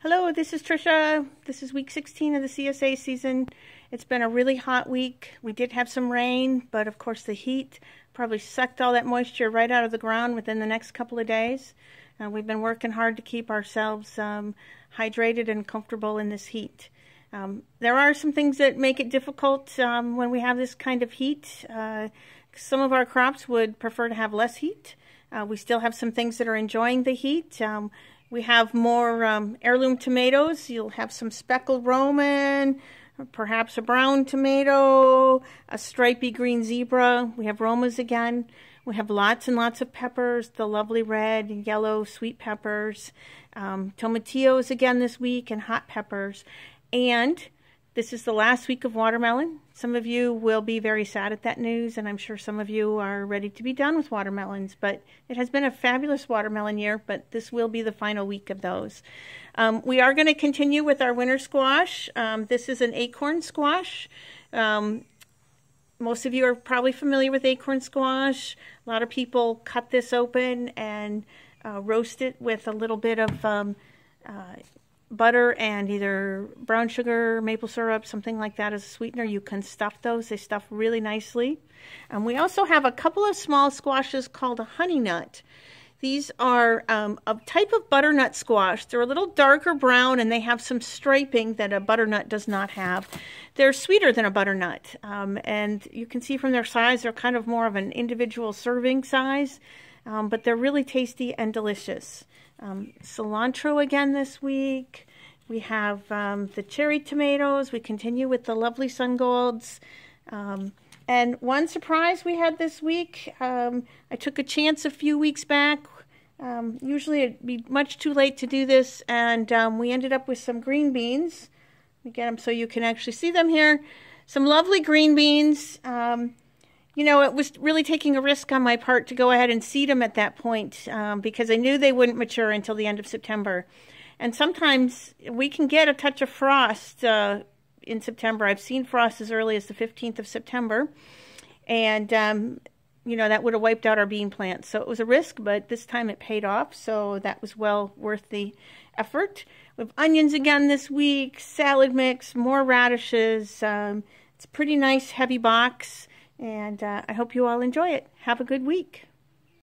Hello, this is Trisha. This is week 16 of the CSA season. It's been a really hot week. We did have some rain, but of course the heat probably sucked all that moisture right out of the ground within the next couple of days. We've been working hard to keep ourselves hydrated and comfortable in this heat. There are some things that make it difficult when we have this kind of heat. Some of our crops would prefer to have less heat. We still have some things that are enjoying the heat. We have more heirloom tomatoes. You'll have some speckled Roman, perhaps a brown tomato, a stripy green zebra. We have Romas again. We have lots and lots of peppers, the lovely red and yellow sweet peppers, tomatillos again this week, and hot peppers. And this is the last week of watermelon. Some of you will be very sad at that news, and I'm sure some of you are ready to be done with watermelons. But it has been a fabulous watermelon year, but this will be the final week of those. We are going to continue with our winter squash. This is an acorn squash. Most of you are probably familiar with acorn squash. A lot of people cut this open and roast it with a little bit of butter and either brown sugar, maple syrup, something like that as a sweetener. You can stuff those. They stuff really nicely. We also have a couple of small squashes called a honey nut. These are a type of butternut squash. They're a little darker brown and they have some striping that a butternut does not have. They're sweeter than a butternut, and you can see from their size they're kind of more of an individual serving size, but they're really tasty and delicious. Cilantro again this week. We have the cherry tomatoes. We continue with the lovely sun golds. And one surprise we had this week, I took a chance a few weeks back. Usually it'd be much too late to do this, and we ended up with some green beans. Let me get them so you can actually see them here. Some lovely green beans. You know, it was really taking a risk on my part to go ahead and seed them at that point because I knew they wouldn't mature until the end of September. And sometimes we can get a touch of frost in September. I've seen frost as early as the 15th of September. And, you know, that would have wiped out our bean plants. So it was a risk, but this time it paid off. So that was well worth the effort. We have onions again this week, salad mix, more radishes. It's a pretty nice heavy box. And I hope you all enjoy it. Have a good week.